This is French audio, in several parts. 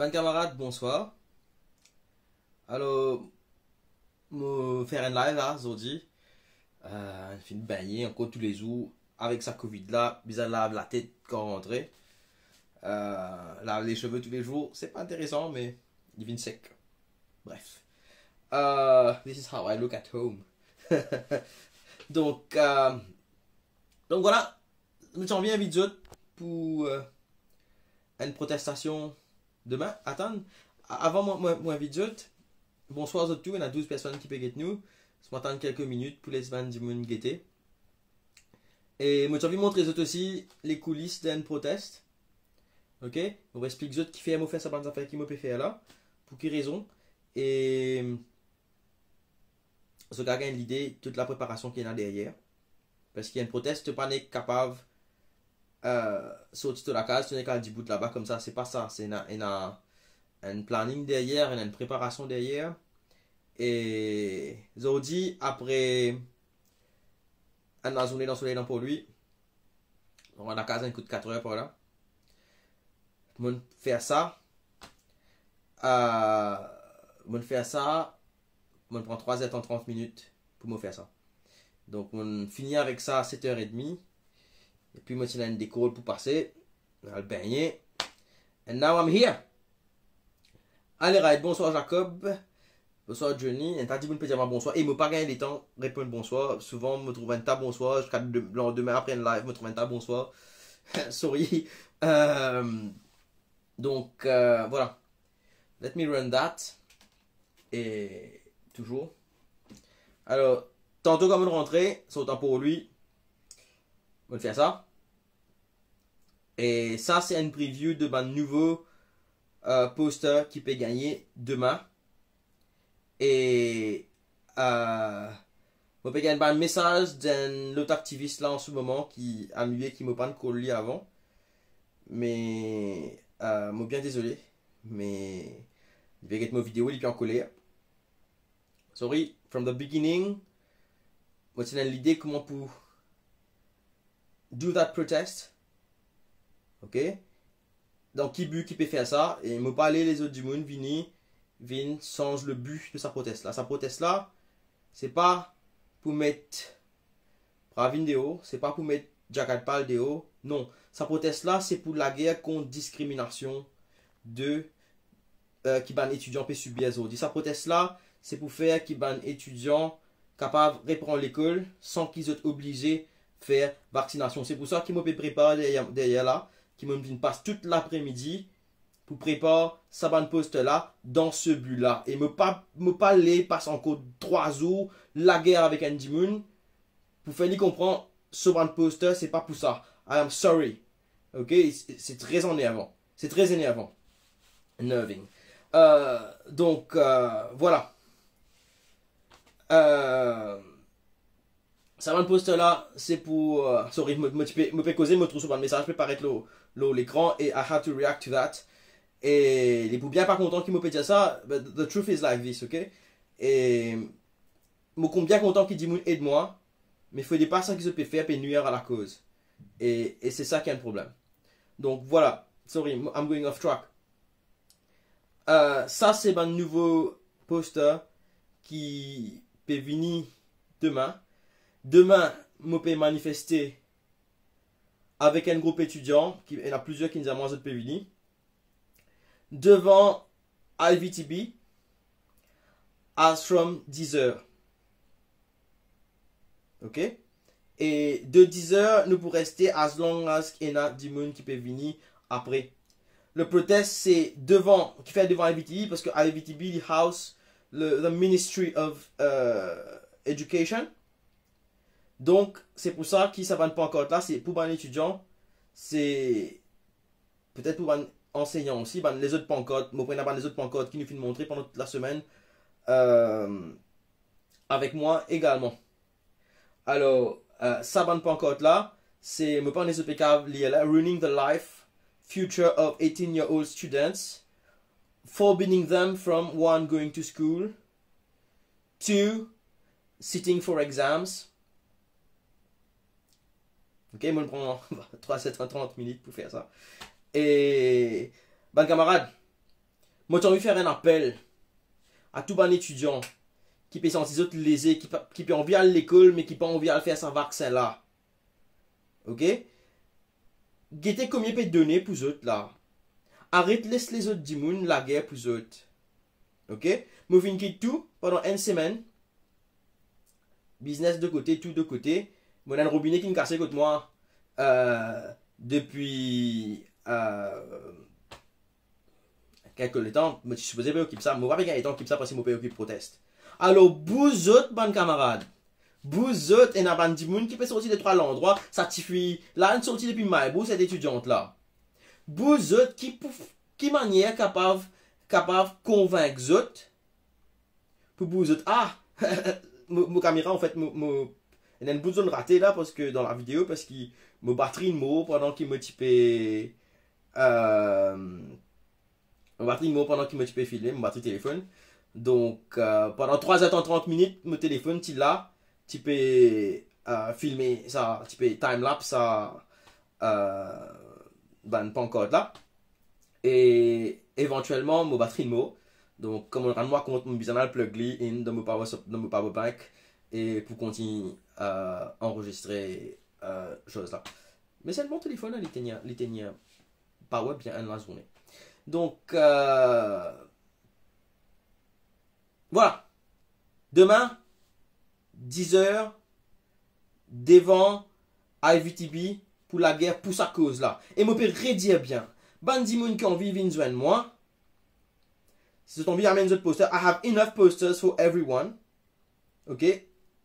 Ben camarade, bonsoir. Alors, me faire un live là, aujourd'hui. Je fais baigner encore tous les jours avec sa Covid là. Bizarre lave la tête quand rentré. Lave les cheveux tous les jours. C'est pas intéressant, mais il vient sec. Bref. This is how I look at home. donc, euh, donc voilà. J'en viens vite pour une protestation demain. Attends. Avant moi vite bonsoir à tous, il y a 12 personnes qui peuvent nous. Je m'attends quelques minutes pour les semaines du monde guetter. Et moi j'ai envie de montrer aussi les coulisses d'un proteste. Ok? On va expliquer qui fait faire ça, affaires qui m'a fait là. Pour quelle raison. Et ce gars gagne l'idée, toute la préparation qu'il y a derrière. Parce qu'il y a une proteste, tu n'es pas capable sortir de la case, tu n'es qu'à 10 bouts là-bas comme ça. C'est pas ça. C'est un planning derrière, une préparation derrière. Et aujourd'hui, après une journée dans le soleil pour lui, on a la case un coup de 4 heures par là. Je faire ça. Je faire ça. Je prends 3 heures en 30 minutes pour me faire ça. Donc, on finit avec ça à 7h30. Et puis, moi, j'ai une décolle pour passer. On va le baigner. And now I'm here. Allez, right. Bonsoir, Jacob. Bonsoir Johnny, et t'as dit que vous ne dire bonsoir. Et je ne pas gagner les temps, répondre bonsoir. Souvent, je me trouve un tas bonsoir. Jusqu'à demain après un live, je me trouve un tas bonsoir. Sorry. Donc, voilà. Let me run that. Et toujours. Alors, tantôt comme on rentrer, c'est autant pour lui. On va faire ça. Et ça, c'est une preview de mon nouveau poster qui peut gagner demain. Et je peux gagner un message d'un autre activiste là en ce moment qui a mué qui m'a pas collé avant. Mais moi bien désolé. Mais il va get ma vidéo, il peut en coller. Sorry, from the beginning. Moi c'est l'idée comment pour do that protest. Ok? Donc qui peut faire ça? Et me parler les autres du monde, Vin change le but de sa proteste là. Sa proteste là, c'est pas pour mettre Pravin dehors, c'est pas pour mettre Jack Pal dehors. Non, sa proteste là, c'est pour la guerre contre discrimination de qui ban étudiants peut subir aujourd'hui. Sa proteste là, c'est pour faire qui ban étudiants capables de reprendre l'école sans qu'ils soient obligés de faire vaccination. C'est pour ça qu'il m'a préparé derrière là, qui me passe toute l'après-midi pour préparer sa bande poste là dans ce but là et me pas les passe encore 3 jours la guerre avec Andy Moon pour faire lui comprendre ce bande poste c'est pas pour ça. I am sorry. Ok, c'est très énervant, c'est très énervant, nerving. Donc voilà, ça bande poste là c'est pour sorry me peux causer me trouve sur un message peut paraître l'écran et I have to react to that. Et les bien pas contents qui m'ont dit ça, but the truth is like this, ok? Et je suis bien content qu'ils disent aide-moi, mais il faut pas ça qu'ils se peut faire pour nuire à la cause. Et c'est ça qui est un problème. Donc voilà, sorry, I'm going off track. Ça c'est un nouveau poster qui peut venir demain. Demain, je peux manifester avec un groupe étudiant, il y en a plusieurs qui nous amènent à peut venir. Devant IVTB as from 10h. Ok? Et de 10h, nous pourrons rester as long as il y a du monde qui peut venir après. Le protest, c'est devant, qui fait devant IVTB, parce que IVTB, the house, the Ministry of Education. Donc, c'est pour ça qu'ils ne savent pas encore là, c'est pour un étudiant, c'est peut-être pour un enseignants aussi, les autres pancartes, les autres pancartes qui nous filment montrer pendant toute la semaine avec moi également. Alors, ça pancarte là, c'est me prendre les autres là, ruining the life, future of 18-year-old students, forbidding them from 1 going to school, 2 sitting for exams. Ok, moi je prends 3 7 30 minutes pour faire ça. Et, camarade, Moi, j'ai envie de faire un appel à tout bon étudiant qui peut sentir autres lésés, qui peut envie aller à l'école, mais qui peut envie de faire sa vaccin là. Ok? Guettez combien peut donner pour eux là. Arrête, laisse les autres dimoun la guerre pour eux. Ok? Moi, je quitte tout pendant une semaine. Business de côté, tout de côté. Moi, j'ai un robinet qui me casse contre moi depuis quelques temps. Je suis supposé pas occuper ça. Moi, pas quelques temps occupe ça parce que mon pays occupe proteste. Alors, vous autres, bonnes camarades. Vous autres, et un petit monde qui peut sortir de trois endroits, ça tifie. Là, on sorti depuis Maïbou, cette étudiante là. Vous autres, qui manière capable de convaincre les autres, pour vous autres, ah, mon caméra en fait, il y a une bouton raté là, parce que dans la vidéo, parce qu'il me batterie de mots pendant qu'il me typait, filmer, mon batterie téléphone. Donc, pendant 3 h 30 minutes, mon téléphone, tu là, tu peux filmer ça, tu peux time-lapse ça, ben, pas encore là. Et éventuellement, mon batterie de mots. Donc, comme on rend moi compte, mon besoin de plug in dans mon power bank et pour continuer à enregistrer choses là. Mais c'est le bon téléphone, il tenait power bien en la journée. Donc, voilà. Demain, 10 h, devant IVTB pour la guerre, pour sa cause là. Et je peux redire bien. Bandi moun qui ont envie de joindre moi. Si vous avez envie de posters, I have enough posters for everyone. Ok?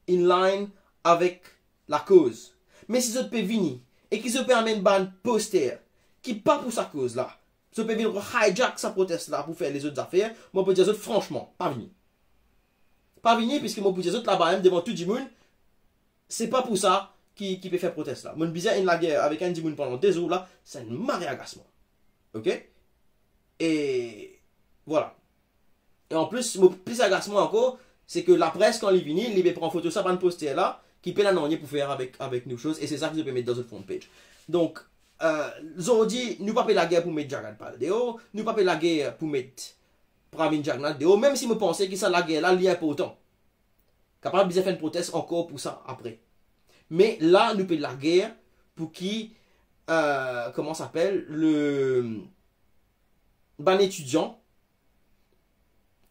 In line avec la cause. Mais si vous pouvez venir et qui se permet de poster qui pas pour sa cause là, si vous pouvez venir hijack sa proteste là pour faire les autres affaires, moi je peux dire franchement, pas venir. Pas venir puisque moi je peux dire là-bas même devant tout le monde, c'est pas pour ça qui peut faire proteste là. Mon bizarre in la guerre avec un dimoun pendant 2 jours là, c'est un marée agacement. Ok? Et voilà. Et en plus, mon plus agacement encore, c'est que la presse, quand il vient, il prend photo ça, un poster là, qui peut l'annoncer pour faire avec nous choses, et c'est ça que je peux mettre dans notre front page. Donc, ils dit, nous pas la guerre pour mettre Jagan Paldeo, nous pas la guerre pour mettre Pravin Jagnat Deo, même si je pensais que ça, la guerre là, il y a important. Capable de faire une proteste encore pour ça après. Mais là, nous payons la guerre pour qui, comment s'appelle, le ban étudiant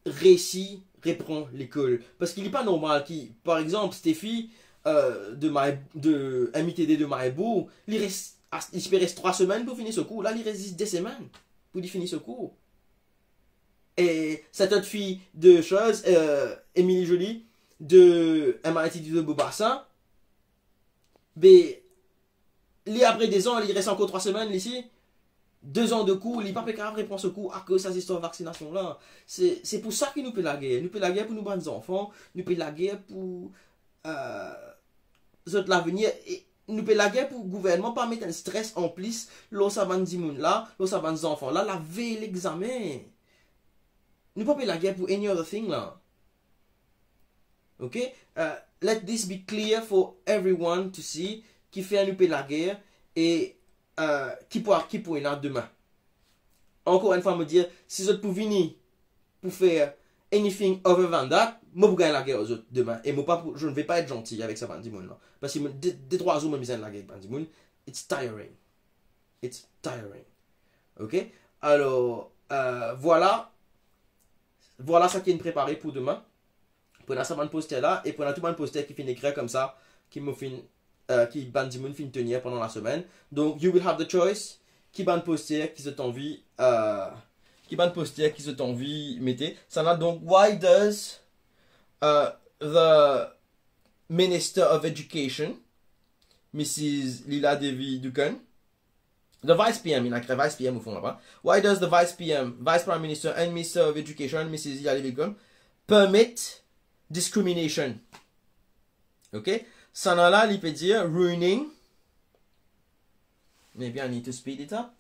réussit, reprend l'école. Parce qu'il n'est pas normal qui, par exemple, Stéphie de MITD de Maïbou, il reste 3 semaines pour finir ce cours. Là, il reste 10 semaines pour finir ce cours. Et cette autre fille de choses, Émilie Joly, de MIT de Beaubassin, mais après des ans, il reste encore 3 semaines ici. 2 ans de cours, il n'est pas capable de répondre ce cours à cause de cette histoire de vaccination là. C'est pour ça que nous payons la guerre. Nous payons la guerre pour nous bonnes enfants. Nous payons la guerre pour l'avenir. Et nous payons la guerre pour le gouvernement, pas mettre un stress en plus. Lorsqu'on a des là, lorsqu'on a des enfants là, la veille l'examen. Nous pas payer la guerre pour any other thing là. Ok? Let this be clear for everyone to see qui fait nous payer la guerre et qui pour là demain. Encore une fois, me dire, si vous pouvez venir pour faire anything other than that, moi vous gagnez la guerre aux autres demain. Et moi, je ne vais pas être gentil avec ça, Bandimoun là. Parce que dès 3 jours, je me mise la guerre avec Bandimoun. It's tiring. It's tiring. Ok? Alors, voilà. Voilà ça qui est préparé pour demain. Prenez ça un poster là et prenez tout un poster qui finit écrire comme ça, qui me finit. Qui Bandimoun fin tenir pendant la semaine. Donc, you will have the choice. Qui ban poster, qui se t'envie, mettez. Ça là donc, why does the Minister of Education, Mrs. Lila Devi Dukan, the Vice PM, il a créé Vice PM au fond là-bas. Why does the Vice PM, Vice Prime Minister and Minister of Education, Mrs. Lila Devi Dukan, permit discrimination? Ok? Ça là, il peut dire ruining. Maybe I need to speed it up.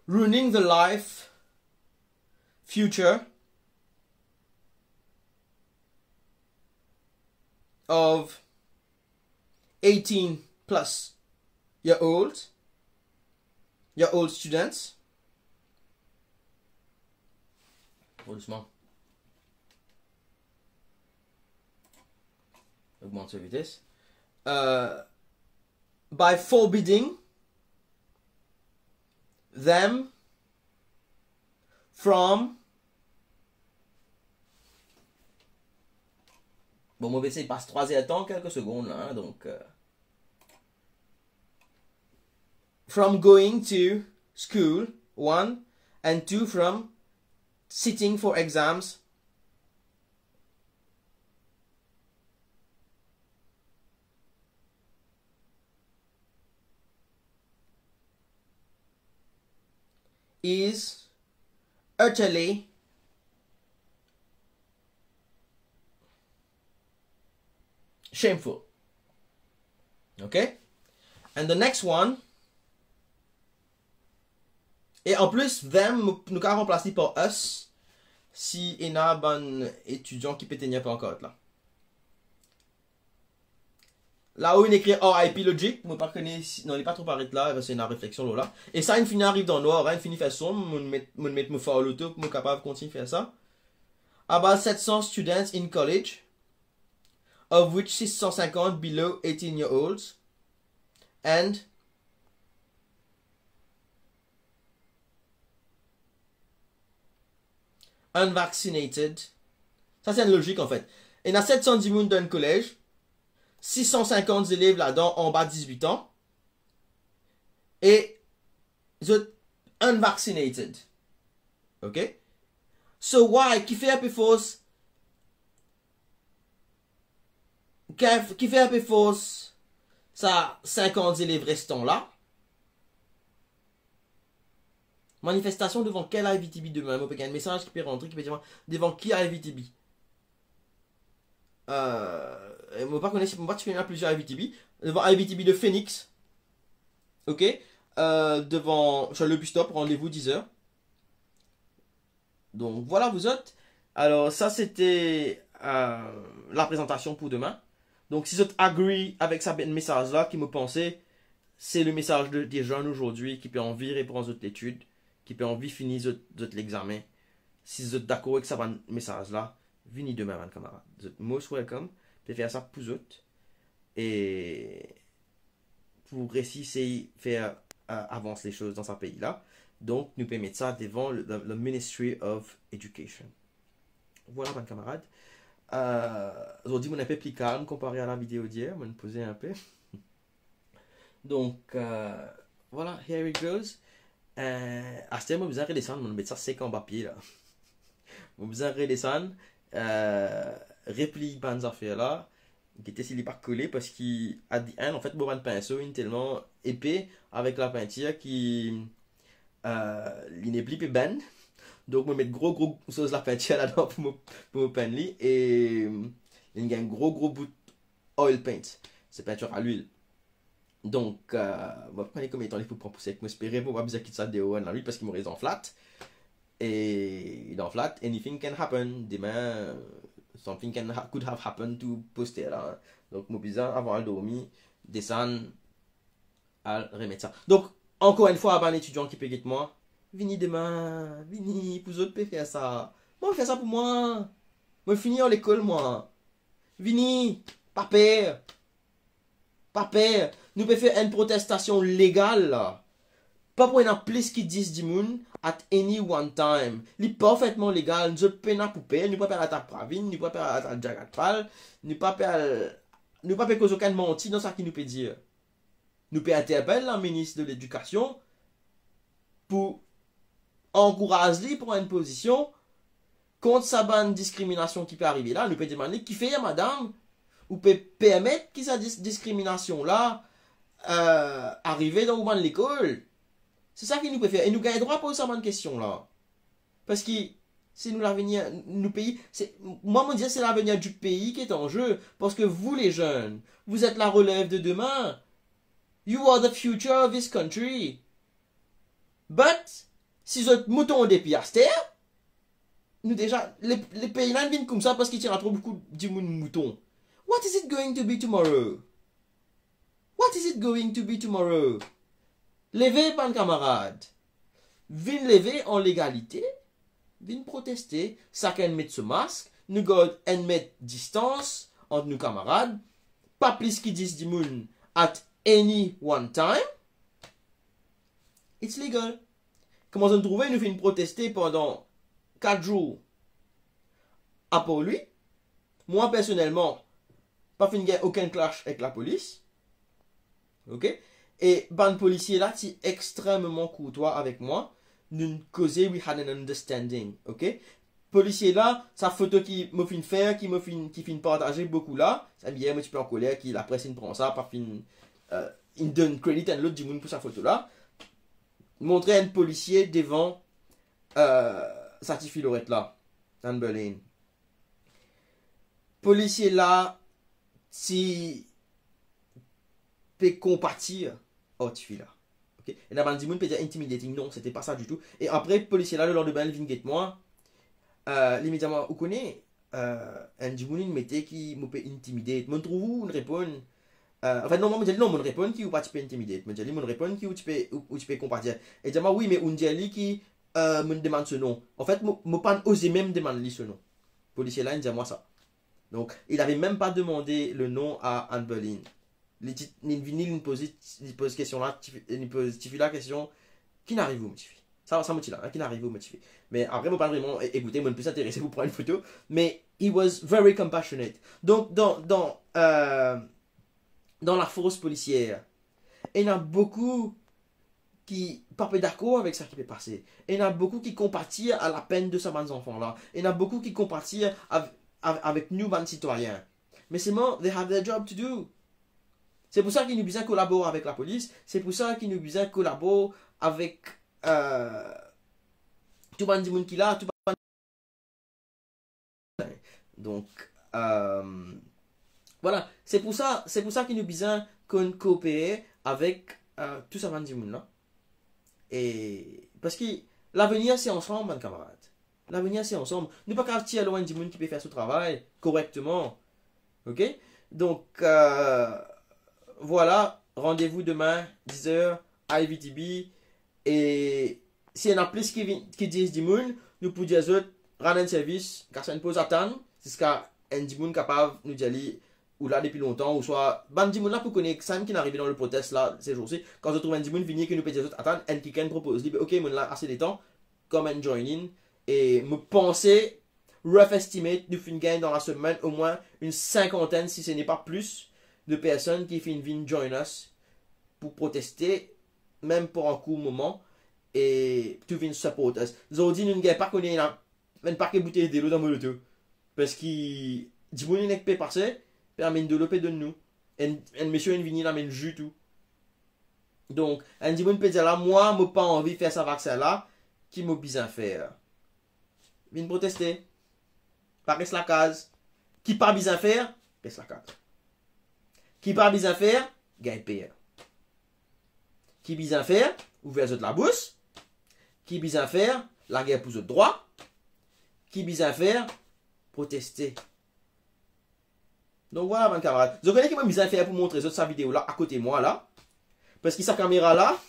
Ruining the life, future of 18 plus You're old. You're old students. Doucement. Augmente la vitesse. By forbidding them from... Bon, mon PC il passe 3 et attend quelques secondes là, hein, donc... From going to school, 1, and 2 from sitting for exams. Is utterly shameful. Okay? And the next one, et en plus, them, nous avons remplacé par us si il y a un étudiant qui peut tenir pas encore là. Là où il écrit RIP Logic, je ne pas connaître, non, il n'est pas trop arrêté là, parce qu'il y a une réflexion là. Et ça, il finit arrive dans le noir, il finit faire sombre, je vais me faire l'auto pour me capable de continuer à faire ça. About 700 students in college, of which 650 below 18 years old, and unvaccinated. Ça, c'est une logique en fait. Il y a 710 personnes dans le collège. 650 élèves là-dedans en bas de 18 ans. Et the unvaccinated. Ok? So why? Qui fait un peu fausse? Qui fait un peu fausse? Ça, 50 élèves restants là. Manifestation devant quel IVTB demain? Il y a un message qui peut rentrer qui peut dire devant qui IVTB? Je ne pas connaître, il y a plusieurs IVTB. Devant IVTB de Phoenix. Ok. Devant le bus stop, rendez-vous 10h. Donc voilà vous autres. Alors ça c'était la présentation pour demain. Donc si vous êtes agree avec ce message là qui me pensait, c'est le message des jeunes aujourd'hui qui peut envie répondre aux études, qui peut envie finir l'examen. Si vous êtes d'accord avec ce message là, venez demain, mes camarades. Vous êtes most welcome. Vous pouvez faire ça pour vous autres. Et pour réussir à faire avancer les choses dans ce pays-là. Donc, nous pouvons mettre ça devant le Ministry of Education. Voilà, mes camarades. Aujourd'hui, on est un peu plus calme comparé à la vidéo d'hier. On va me poser un peu. Donc, voilà, here it goes. À ce moment, je vais redescendre. Je vais mettre ça sec en papier, là. Je vais redescendre. Réplique bonnes affaires là qui était s'il n'est pas collé parce qu'à the end en fait bon pinceau il est tellement épais avec la peinture qui il n'est plus ben donc je vais mettre gros chose la peinture là dedans pour me peindre et il y a un gros bout oil paint, c'est peinture à l'huile. Donc on va prendre combien de temps il faut prendre pour ça que m'espérer pour pas besoin quitter ça de haut dans lui parce qu'il me reste en flat. Et dans flat, anything can happen. Demain, something could have happened to poster là. Donc, mon bizarre, avant de dormir, descendre, à remettre ça. Donc, encore une fois, un étudiant qui peut avec moi, venez demain, venez, vous autres pouvez faire ça. Moi, je fais ça pour moi. Moi, je finis à l'école, moi. Venez, pas peur. Pas peur. Nous pouvons faire une protestation légale là. Pas pour une plus qui disent du monde at any one time. C'est parfaitement légal. Nous pouvons pas poupée, nous pouvons pas attaquer Pravin, nous pouvons pas attaquer Jagatpal, nous pouvons pas causer aucun menti dans ce qui nous peut dire. Nous pouvons interpeller la ministre de l'Éducation pour encourager pour une position contre sa bonne discrimination qui peut arriver là. Nous pouvons demander qui fait madame ou peut permettre que cette discrimination là arrive dans l'école. C'est ça qui nous préfère. Et nous gagnons droit pour ça bonne question là. Parce que c'est nous l'avenir, nous pays. Moi, me dire c'est l'avenir du pays qui est en jeu. Parce que vous les jeunes, vous êtes la relève de demain. You are the future of this country. But, si vous êtes mouton des piastres, nous déjà, les pays là viennent comme ça parce qu'ils tirent trop beaucoup de moutons. What is it going to be tomorrow? What is it going to be tomorrow? Levez, ban camarade. Vin lever en légalité. Vin protester. Chacun met ce masque. Nous god en mettre distance entre nos camarades. Pas plus qu'ils disent du monde at any one time. It's legal. Comment on trouve? Nous finissons protester pendant 4 jours. Après lui, moi personnellement, pas fin aucun clash avec la police. Ok? Et ban policier là, c'est extrêmement courtois avec moi. Nous causons, we had an understanding. Ok? Policier là, sa photo qui me fin faire, qui fin partager beaucoup là, ça me dit un petit peu en colère, qui la presse il prend ça, par fin, il donne crédit à l'autre du monde pour sa photo là. Montrer un policier devant sa petite filorette là, dans Berlin. Policier là, si peut compatir, oh tu là. Okay? Et là, du monde peut dire intimidating, non, c'était pas ça du tout. Et après, policier là, le lendemain, il vient guette moi. Immédiatement, vous connaissez un djimoun mettait qui me peut intimider. Me trouve une réponse. Enfin, non, moi, je dis non, mon réponse qui ou pas tu peux intimider. Je dis mon réponse qui ou tu peux compatir. Et dis moi, oui, mais on dit qui me demande ce nom. En fait, je pas osé même demander ce nom. Policier là, il dit moi ça. Donc, il n'avait même pas demandé le nom à Anne Boleyn. Il pose question là, il pose la question qui n'arrive où, monsieur? Ça me dit là, qui n'arrive où, monsieur? Mais après, je ne pas vraiment écouter, je ne peux s'intéresser pour prendre une photo. Mais he was very compassionate. Donc, dans la force policière, il y en a beaucoup qui ne sont pas d'accord avec ce qui peut passer. Il y en a beaucoup qui compatissent à la peine de ces enfants-là. Il y en a beaucoup qui compatissent avec nous, les citoyens. Mais c'est bon, they have their job to do. C'est pour ça qu'ils nous besoin collaborer avec la police. C'est pour ça qu'ils nous besoin collaborer avec tout le monde qui là. Donc, voilà. C'est pour ça qu'ils nous besoin qu'on coopère avec tout ce monde là. Et parce que l'avenir c'est ensemble, mes camarades. L'avenir c'est ensemble. Nous ne pouvons pas tirer loin du monde qui peut faire ce travail correctement. Ok? Donc, voilà, rendez-vous demain, 10h, à IVTB. Et s'il y en a plus qui disent du monde, nous pouvons dire aux autres, rendre un service, car ça ne pose attendre, c'est ce qu'un du monde capable nous dire, ou là depuis longtemps, ou soit, ban du monde là pour connaître, ça qui est arrivé dans le protest là, ces jours-ci, quand je trouve un du monde venir que nous peut dire aux autres, attendre, un qui propose, dit, ok, mon là, assez de temps, comme un join in, et me penser, rough estimate, nous fin gain dans la semaine, au moins une cinquantaine, si ce n'est pas plus, de personnes qui viennent join us pour protester, même pour un court moment, et tout vient support us. Aujourd'hui, nous ne gagnons pas qu'on ait un paquet de bouteilles de l'eau dans mon auto. Parce qu'il dit bon, il n'est pas passé, puis amène de l'eau, de nous. Et un monsieur, il vient, il amène jus tout. Donc, un dit bon, peut dire là, moi, je n'ai pas envie de faire ça vaccin là, qui m'a besoin faire. Viens protester. Pas reste la case. Qui pas besoin faire, reste la case. Qui pas besoin faire, gagne payer. Qui besoin faire, ouvrir la bouche. Qui besoin faire, la guerre pour le droit. Qui besoin faire, protester. Donc voilà, mes camarades. Je connais qui m'a besoin faire pour montrer sa vidéo là, à côté de moi là. Parce que sa caméra là,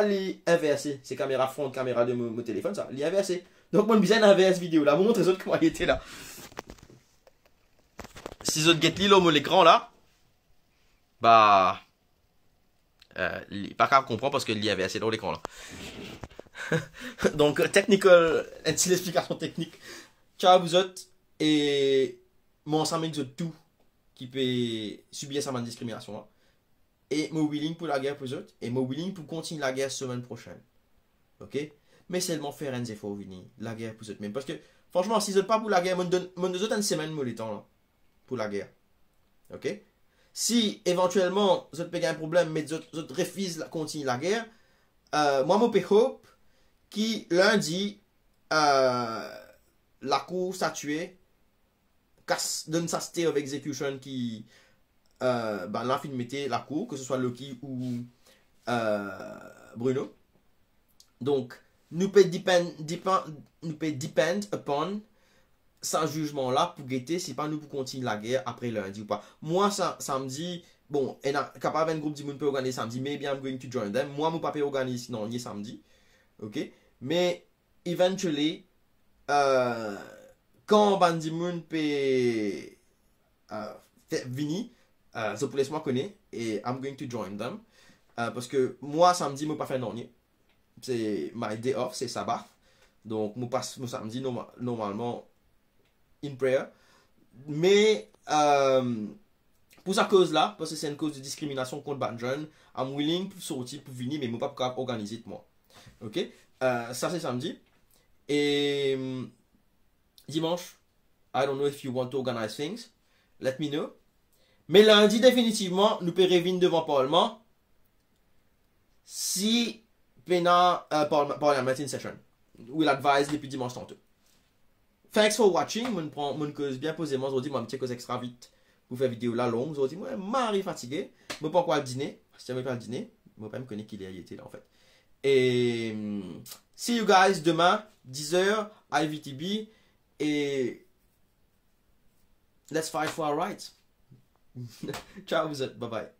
elle est inversée. C'est caméra front, caméra de mon téléphone, ça, elle est inversée. Donc moi, j'ai besoin d'inverser cette vidéo là, pour montrer aux autres comment elle était là. Si vous get l'île au l'écran là, bah, pas qu'à comprendre parce que l'y avait assez dans l'écran là. Donc, technical, une petite explication technique. Ciao vous autres, et moi ensemble avec vous tout qui peut subir cette discrimination là. Et moi willing pour la guerre pour vous autres, et moi willing pour continuer la guerre semaine prochaine. Ok? Mais seulement faire un effort venir, la guerre pour vous autres même. Parce que, franchement, si vous n'êtes pas pour la guerre, moi donne une semaine, moi, le temps là. Pour la guerre. Ok? Si éventuellement vous avez un problème mais vous refusez de continuer la guerre, moi je peux hope qui lundi la cour statuée donne sa stay of execution qui là fin mettait la cour, que ce soit Loki ou Bruno. Donc nous peut depend upon sans jugement là pour guetter si pas nous pour continuer la guerre après lundi ou pas. Moi ça me dit bon, on a capable un groupe de monde peut organiser samedi, maybe I'm going to join them. Moi, mon papa organise non, ni samedi. OK? Mais eventually quand bandi moun peut venir, so pour laisse-moi connaître et I'm going to join them parce que moi samedi moi pas faire non, c'est my day off, c'est sabbat. Donc moi passe mon samedi normalement in prayer. Mais pour sa cause là, parce que c'est une cause de discrimination contre ban jeune, I'm willing pour sortir pour venir mais moi pas capable organiser moi. OK? Ça c'est samedi. Et dimanche, I don't know if you want to organize things. Let me know. Mais lundi, définitivement, nous pouvons revenir devant le Parlement si pena Parliament in session. We'll advise depuis dimanche tantôt. Thanks for watching. Mon cause bien posément aujourd'hui, moi, petite cause extra vite pour faire vidéo là longue. Aujourd'hui, moi, Marie fatigué. Moi, pas quoi dîner. Si tu pas le dîner, moi, pas me connais qu'il était là en fait. Et see you guys demain, 10h, IVTB. Et let's fight for our rights. Ciao, bye bye.